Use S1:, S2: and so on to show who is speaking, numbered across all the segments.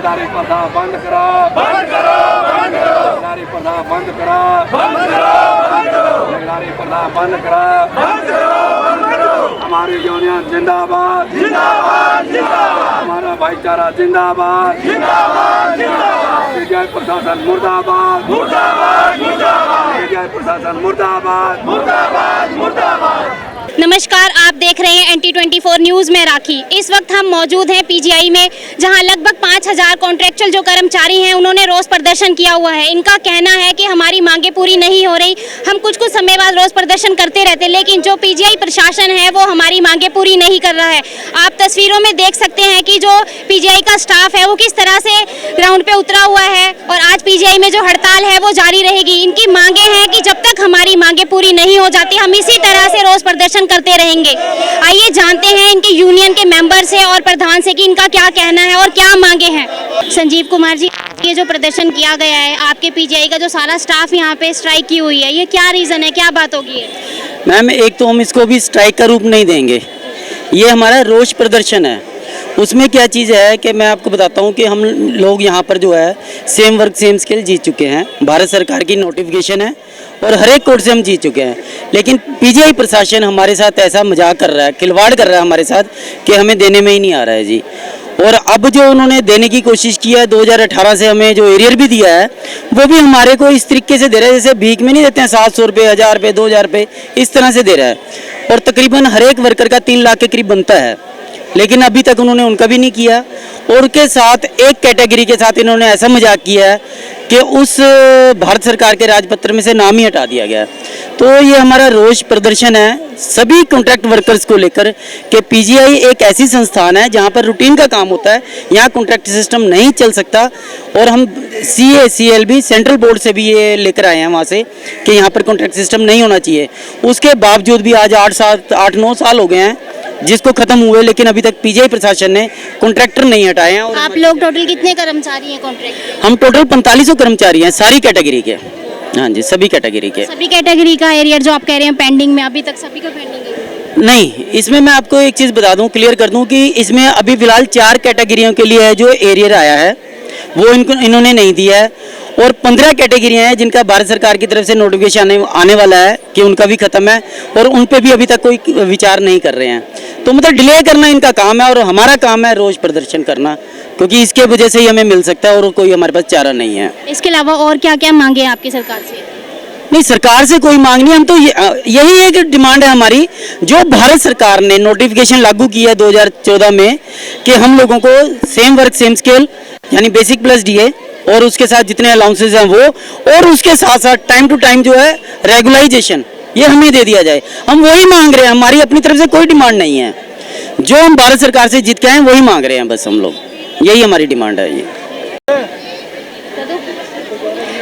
S1: जगदारी पर्दा बंद करो, बंद करो, बंद करो, जगदारी पर्दा बंद करो, बंद करो, बंद करो, जगदारी पर्दा बंद करो, बंद करो, बंद करो। हमारी यूनियन जिंदाबाद, जिंदाबाद, जिंदाबाद, हमारा भाईचारा जिंदाबाद, जिंदाबाद, जिंदाबाद, पीजीआई प्रशासन मुर्दाबाद, मुर्दाबाद, मुर्दाबाद, पीजीआई प्रशासन मुर्दाबाद, मुर्दाबाद, मुर्दाबाद।
S2: नमस्कार, आप देख रहे हैं NT24 न्यूज़ में राखी। इस वक्त हम मौजूद हैं पीजीआई में, जहां लगभग 5000 कॉन्ट्रेक्चुअल जो कर्मचारी हैं उन्होंने रोष प्रदर्शन किया हुआ है। इनका कहना है कि हमारी मांगे पूरी नहीं हो रही, हम कुछ समय बाद रोष प्रदर्शन करते रहते, लेकिन जो पीजीआई प्रशासन है वो हमारी मांगे पूरी नहीं कर रहा है। आप तस्वीरों में देख सकते हैं कि जो पीजीआई का स्टाफ है वो किस तरह से ग्राउंड पे उतरा हुआ है और आज पीजीआई में जो हड़ताल है वो जारी रहेगी। इनकी मांगे हैं कि जब तक हमारी मांगे पूरी नहीं हो जाती हम इसी तरह से रोष प्रदर्शन करते रहेंगे। आइए जानते हैं इनके यूनियन के मेंबर से और प्रधान से कि इनका क्या कहना है और क्या मांगे हैं। संजीव कुमार जी, ये जो प्रदर्शन किया गया है, आपके पीजीआई का जो सारा स्टाफ यहाँ पे स्ट्राइक की हुई है, ये क्या रीजन है, क्या बात होगी?
S3: मैम, एक तो हम इसको भी स्ट्राइक का रूप नहीं देंगे, ये हमारा रोष प्रदर्शन है। उसमें क्या चीज़ है कि मैं आपको बताता हूँ कि हम लोग यहाँ पर जो है सेम वर्क सेम स्किल जीत चुके हैं, भारत सरकार की नोटिफिकेशन है और हर एक कोर्ट से हम जीत चुके हैं। लेकिन पीजीआई प्रशासन हमारे साथ ऐसा मजाक कर रहा है, खिलवाड़ कर रहा है हमारे साथ कि हमें देने में ही नहीं आ रहा है जी। और अब जो उन्होंने देने की कोशिश की है, 2018 से हमें जो एरियर भी दिया है वो भी हमारे को इस तरीके से दे रहा है जैसे भीख में नहीं देते हैं, 700 रुपये, 1000 रुपये, 2000 रुपये, इस तरह से दे रहा है। और तकरीबन हर एक वर्कर का 3 लाख के करीब बनता है, लेकिन अभी तक उन्होंने उनका भी नहीं किया। और उनके साथ एक कैटेगरी के साथ इन्होंने ऐसा मजाक किया है कि उस भारत सरकार के राजपत्र में से नाम ही हटा दिया गया। तो ये हमारा रोष प्रदर्शन है सभी कॉन्ट्रैक्ट वर्कर्स को लेकर कि पीजीआई एक ऐसी संस्थान है जहां पर रूटीन का काम होता है, यहाँ कॉन्ट्रैक्ट सिस्टम नहीं चल सकता। और हम CACLB सेंट्रल बोर्ड से भी ये लेकर आए हैं वहाँ से कि यहाँ पर कॉन्ट्रैक्ट सिस्टम नहीं होना चाहिए। उसके बावजूद भी आज 8-9 साल हो गए हैं जिसको खत्म हुए, लेकिन अभी तक पीजीआई प्रशासन ने कॉन्ट्रैक्टर नहीं हटाए हैं। और
S2: आप लोग टोटल कितने कर्मचारी हैं कॉन्ट्रैक्ट?
S3: हम टोटल 4500 कर्मचारी हैं, सारी कैटेगरी के। हाँ जी, सभी कैटेगरी के।
S2: सभी कैटेगरी का एरियर जो आप कह रहे हैं पेंडिंग में, अभी तक सभी का पेंडिंग है?
S3: नहीं, इसमें मैं आपको एक चीज़ बता दूं, क्लियर कर दूं कि इसमें अभी फिलहाल 4 कैटेगरियों के लिए जो एरियर आया है वो इन्होंने नहीं दिया है। और 15 कैटेगरियाँ हैं जिनका भारत सरकार की तरफ से नोटिफिकेशन आने वाला है कि उनका भी खत्म है और उन पे भी अभी तक कोई विचार नहीं कर रहे हैं। तो मतलब डिले करना इनका काम है और हमारा काम है रोज प्रदर्शन करना, क्योंकि इसके वजह से ही हमें मिल सकता है और कोई हमारे पास चारा नहीं है।
S2: इसके अलावा और क्या क्या मांगे हैं आपकी सरकार से?
S3: नहीं, सरकार से कोई मांग नहीं, हम तो यही एक डिमांड है हमारी, जो भारत सरकार ने नोटिफिकेशन लागू किया है 2014 में कि हम लोगों को सेम वर्क सेम स्केल यानी बेसिक प्लस DA और उसके साथ जितने अलाउंसेस हैं वो, और उसके साथ साथ टाइम टू टाइम जो है रेगुलाइजेशन, ये हमें दे दिया जाए। हम वही मांग रहे हैं, हमारी अपनी तरफ से कोई डिमांड नहीं है। जो हम भारत सरकार से जीत के आए वही मांग रहे हैं, बस हम लोग, यही हमारी डिमांड है। ये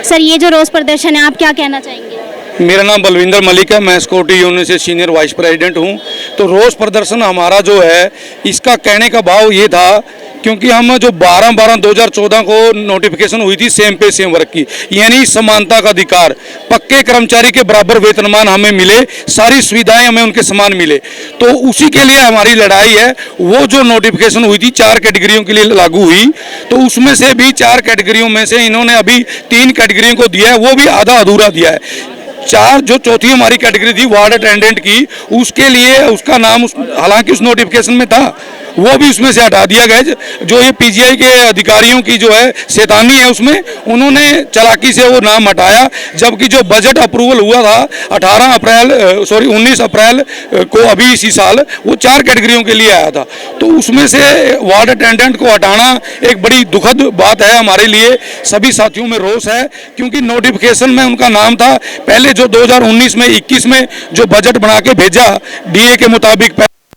S2: सर, ये जो रोष प्रदर्शन है आप क्या कहना चाहेंगे?
S4: मेरा नाम बलविंदर मलिक है, मैं सिक्योरिटी यूनियन से सीनियर वाइस प्रेसिडेंट हूं। तो रोष प्रदर्शन हमारा जो है, इसका कहने का भाव ये था क्योंकि हम जो 12/12/2014 को नोटिफिकेशन हुई थी सेम पे सेम वर्क की, यानी समानता का अधिकार, पक्के कर्मचारी के बराबर वेतनमान हमें मिले, सारी सुविधाएं हमें उनके समान मिले, तो उसी के लिए हमारी लड़ाई है। वो जो नोटिफिकेशन हुई थी 4 कैटेगरियों के लिए लागू हुई, तो उसमें से भी 4 कैटेगरियों में से इन्होंने अभी 3 कैटेगरियों को दिया है, वो भी आधा अधूरा दिया है। 4 जो चौथी हमारी कैटेगरी थी वार्ड अटेंडेंट की, उसके लिए उसका नाम हालांकि उस नोटिफिकेशन में था, वो भी उसमें से हटा दिया गया। जो ये पीजीआई के अधिकारियों की जो है शैतानी है, उसमें उन्होंने चालाकी से वो नाम हटाया, जबकि जो बजट अप्रूवल हुआ था 19 अप्रैल को अभी इसी साल, वो 4 कैटेगरियों के लिए आया था। तो उसमें से वार्ड अटेंडेंट को हटाना एक बड़ी दुखद बात है हमारे लिए। सभी साथियों में रोष है क्योंकि नोटिफिकेशन में उनका नाम था। पहले जो 2019 में 21 में जो बजट बना के भेजा DA के मुताबिक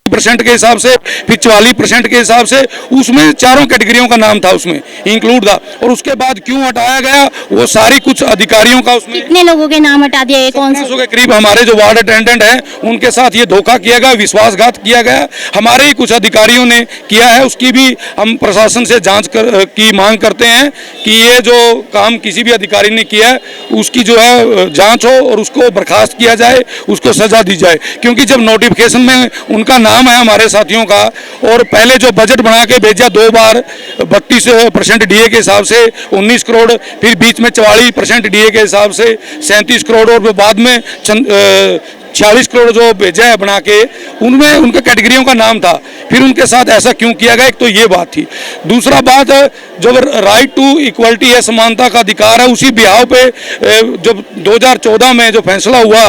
S4: 40% के हिसाब से, फिर 44% के हिसाब से, उसमें 4 कैटेगरियों का नाम था, उसमें इंक्लूड था। और उसके बाद क्यों हटाया गया, वो सारी कुछ अधिकारियों का उसमें
S2: कितने लोगों के नाम हटा दिए? कौन से
S4: के करीब हमारे जो वार्ड अटेंडेंट हैं उनके साथ ये धोखा किया गया, विश्वासघात किया गया, हमारे ही कुछ अधिकारियों ने किया है। उसकी भी हम प्रशासन से जांच की मांग करते हैं कि ये जो काम किसी भी अधिकारी ने किया है उसकी जो है जांच हो और उसको बर्खास्त किया जाए, उसको सजा दी जाए। क्योंकि जब नोटिफिकेशन में उनका नाम काम है हमारे साथियों का। और पहले जो बजट बना के भेजा 2 बार 32% डीए के हिसाब से 19 करोड़, फिर बीच में 44% डीए के हिसाब से 37 करोड़, और बाद में 46 करोड़ जो भेजा है बना के, उनमें उनके कैटेगरियों का नाम था। फिर उनके साथ ऐसा क्यों किया गया, एक तो ये बात थी। दूसरा बात, जो राइट टू इक्वलिटी है, समानता का अधिकार है, उसी बिहाव पे जब 2014 में जो फैसला हुआ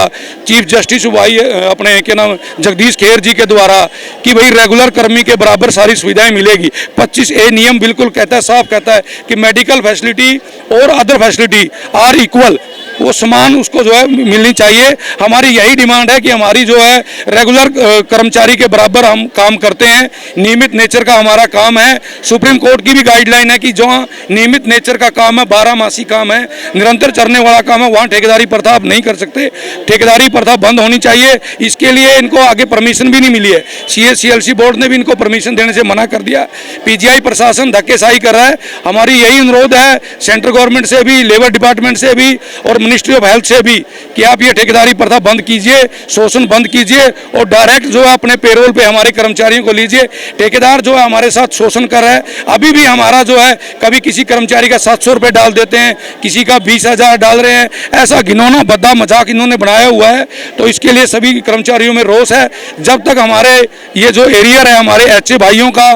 S4: चीफ जस्टिस भाई अपने क्या नाम जगदीश खेर जी के द्वारा कि भाई रेगुलर कर्मी के बराबर सारी सुविधाएं मिलेगी। 25A नियम बिल्कुल कहता है, साफ कहता है कि मेडिकल फैसिलिटी और अदर फैसिलिटी आर इक्वल, वो समान उसको जो है मिलनी चाहिए। हमारी यही डिमांड है कि हमारी जो है रेगुलर कर्मचारी के बराबर हम काम करते हैं, नियमित नेचर का हमारा काम है। सुप्रीम कोर्ट की भी गाइडलाइन है कि जो नियमित नेचर का काम है, 12 मासी काम है, निरंतर चलने वाला काम है, वहाँ ठेकेदारी प्रथा आप नहीं कर सकते। ठेकेदारी प्रथा बंद होनी चाहिए। इसके लिए इनको आगे परमिशन भी नहीं मिली है। CACLC बोर्ड ने भी इनको परमिशन देने से मना कर दिया। PGI प्रशासन धक्केशाही कर रहा है। हमारी यही अनुरोध है सेंट्रल गवर्नमेंट से भी, लेबर डिपार्टमेंट से भी और मिनिस्ट्री ऑफ हेल्थ से भी कि आप ये ठेकेदारी प्रथा बंद कीजिए, शोषण बंद कीजिए और डायरेक्ट जो है अपने पेरोल पे हमारे कर्मचारियों को लीजिए। ठेकेदार जो है हमारे साथ शोषण कर रहा है। अभी भी हमारा जो है कभी किसी कर्मचारी का 700 रुपये डाल देते हैं, किसी का 20,000 डाल रहे हैं। ऐसा घिनौना भद्दा मजाक इन्होंने बनाया हुआ है। तो इसके लिए सभी कर्मचारियों में रोष है। जब तक हमारे ये जो एरियर है हमारे HA भाइयों का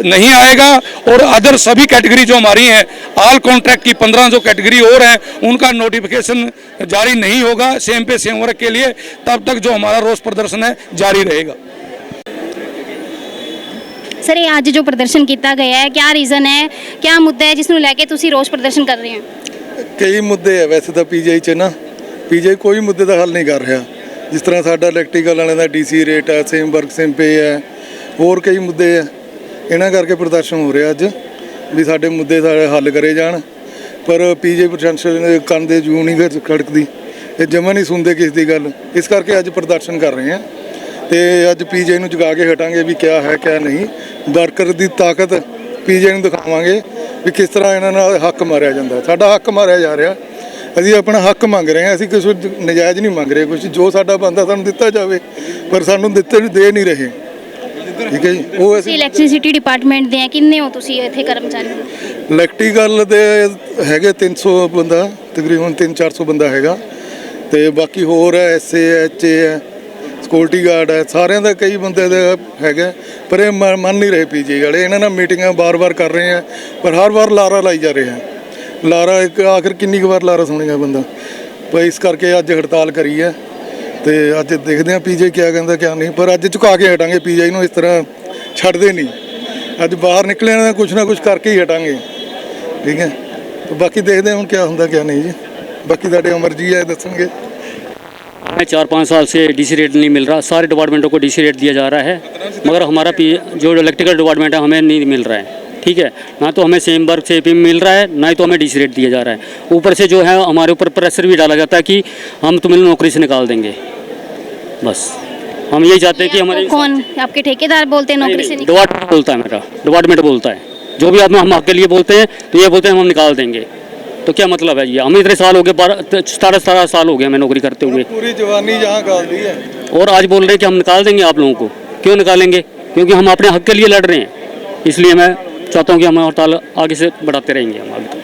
S4: नहीं आएगा और अदर सभी कैटेगरी जो हमारी हैं, ऑल कॉन्ट्रैक्ट की 15 जो कैटेगरी और हैं, उनका नोटिफिकेशन जारी नहीं होगा सेम पे सेम वर्क के लिए, तब तक जो हमारा रोष प्रदर्शन है जारी रहेगा।
S2: सर ये आज जो प्रदर्शन किया गया है, क्या रीज़न है, क्या मुद्दा है जिसਨੂੰ ਲੈ ਕੇ ਤੁਸੀਂ ਰੋਸ ਪ੍ਰਦਰਸ਼ਨ ਕਰ ਰਹੇ ਹੋ?
S5: ਕਈ ਮੁੱਦੇ ਹੈ ਵੈਸੇ ਤਾਂ PGI 'ਚ ਨਾ, PGI ਕੋਈ ਮੁੱਦੇ ਦਾ ਹੱਲ ਨਹੀਂ ਕਰ ਰਿਹਾ। ਜਿਸ ਤਰ੍ਹਾਂ ਸਾਡਾ ਇਲੈਕਟ੍ਰੀਕਲ ਵਾਲਿਆਂ ਦਾ DC ਰੇਟ ਹੈ, ਸੇਮ ਵਰਕ ਸੇਮ ਪੇ ਹੈ, ਹੋਰ ਕਈ ਮੁੱਦੇ ਹੈ। ਇਹਨਾਂ ਕਰਕੇ ਪ੍ਰਦਰਸ਼ਨ ਹੋ ਰਿਹਾ ਅੱਜ ਵੀ ਸਾਡੇ ਮੁੱਦੇ ਸਾਰੇ ਹੱਲ ਕਰੇ ਜਾਣ। ਪਰ PGI ਪ੍ਰਸ਼ਾਸਨ ਦੇ ਕੰਨ ਦੇ ਜੂੰ ਨਹੀਂ ਫਿਰ ਖੜਕਦੀ, ਇਹ ਜਮਾਂ ਨਹੀਂ ਸੁਣਦੇ ਕਿਸੇ ਦੀ ਗੱਲ। ਇਸ ਕਰਕੇ ਅੱਜ ਪ੍ਰਦਰਸ਼ਨ ਕਰ ਰਹੇ ਹਾਂ ਤੇ ਅੱਜ PGI ਨੂੰ ਜਗਾ ਕੇ ਹਟਾਂਗੇ ਵੀ ਕਿਆ ਹੈ ਕਿਆ ਨਹੀਂ। ਵਰਕਰ ਦੀ ਤਾਕਤ PGI ਨੂੰ ਦਿਖਾਵਾਂਗੇ ਵੀ ਕਿਸ ਤਰ੍ਹਾਂ ਇਹਨਾਂ ਨਾਲ ਹੱਕ ਮਾਰਿਆ ਜਾਂਦਾ। ਸਾਡਾ ਹੱਕ ਮਾਰਿਆ ਜਾ ਰਿਹਾ। ਅਸੀਂ ਆਪਣਾ ਹੱਕ ਮੰਗ ਰਹੇ ਹਾਂ, ਅਸੀਂ ਕੁਛ ਨਜਾਇਜ਼ ਨਹੀਂ ਮੰਗ ਰਹੇ। ਕੁਛ ਜੋ ਸਾਡਾ ਬਣਦਾ ਸਾਨੂੰ ਦਿੱਤਾ ਜਾਵੇ, ਪਰ ਸਾਨੂੰ ਦੇ ਨਹੀਂ ਰਹੇ। ਠੀਕ ਹੈ ਜੀ। ਉਹ ਅਸੀਂ
S2: ਇਲੈਕਟ੍ਰਿਸਿਟੀ ਡਿਪਾਰਟਮੈਂਟ ਦੇ ਆ, ਕਿੰਨੇ ਹੋ ਤੁਸੀਂ ਇੱਥੇ ਕਰਮਚਾਰੀ?
S5: ਇਲੈਕਟ੍ਰੀਕਲ ਦੇ ਹੈਗੇ 300 ਬੰਦਾ, ਤਕਰੀਬਨ 300-400 ਬੰਦਾ ਹੈਗਾ। ਤੇ ਬਾਕੀ ਹੋਰ ਹੈ SA HA ਹੈ, ਸਿਕਿਉਰਿਟੀ ਗਾਰਡ ਹੈ, ਸਾਰਿਆਂ ਦਾ ਕਈ ਬੰਦੇ ਦਾ ਹੈਗਾ। ਪਰ ਇਹ ਮੰਨ ਨਹੀਂ ਰਹੇ PGI ਵਾਲੇ। ਇਹਨਾਂ ਨਾਲ ਮੀਟਿੰਗਾਂ ਬਾਰ-ਬਾਰ ਕਰ ਰਹੇ ਆ, ਪਰ ਹਰ ਵਾਰ ਲਾਰਾ ਲਾਈ ਜਾ ਰਹੇ ਆ। ਲਾਰਾ ਇੱਕ ਆਖਰ ਕਿੰਨੀ ਕੁ ਵਾਰ ਲਾਰਾ ਸੁਣੇਗਾ ਬੰਦਾ। ਪਰ ਇਸ ਕਰਕੇ ਅੱਜ ਹੜਤਾਲ ਕਰੀ ਹੈ ਤੇ ਅੱਜ ਦੇਖਦੇ ਹਾਂ PGI ਕਿਆ ਕਹਿੰਦਾ ਕਿਆ ਨਹੀਂ। ਪਰ ਅੱਜ ਝੁਕਾ ਕੇ ਹਟਾਂਗੇ PGI ਨੂੰ, ਇਸ ਤਰ੍ਹਾਂ ਛੱਡਦੇ ਨਹੀਂ। ਅੱਜ ਬਾਹਰ ਨਿਕਲੇ ਨਾ ਕੁਛ ਕਰਕੇ ਹੀ ਹਟਾਂਗੇ। ਠੀਕ ਹੈ। ਤੇ ਬਾਕੀ ਦੇਖਦੇ ਹਾਂ ਹੁਣ ਕਿਆ ਹੁੰਦਾ ਕਿਆ नहीं जी। बाकी साढ़े मर्जी है दसेंगे।
S6: 4-5 साल से DC रेट नहीं मिल रहा। सारे डिपार्टमेंटों को DC रेट दिया जा रहा है, मगर हमारा जो इलेक्ट्रिकल डिपार्टमेंट है हमें नहीं मिल रहा है। ठीक है, ना तो हमें सेम वर्क से मिल रहा है, ना ही तो हमें DC रेट दिया जा रहा है। ऊपर से जो है हमारे ऊपर प्रेशर भी डाला जाता है कि हम तुम्हें नौकरी से निकाल देंगे। बस हम यही चाहते हैं कि हमारे
S2: कौन आपके ठेकेदार बोलते हैं नौकरी से?
S6: डिपार्टमेंट बोलता है, मेरा डिपार्टमेंट बोलता है। जो भी आप हम हक के लिए बोलते हैं तो ये बोलते हैं हम निकाल देंगे। तो क्या मतलब है ये? हमें इतने साल हो गए, 17 साल हो गए हमें नौकरी करते हुए,
S5: पूरी जवानी जहाँ गाल दी है।
S6: और आज बोल रहे हैं कि हम निकाल देंगे आप लोगों को। क्यों निकालेंगे? क्योंकि हम अपने हक के लिए लड़ रहे हैं। इसलिए मैं चाहता हूँ कि हम हड़ताल आगे से बढ़ाते रहेंगे हम आगे।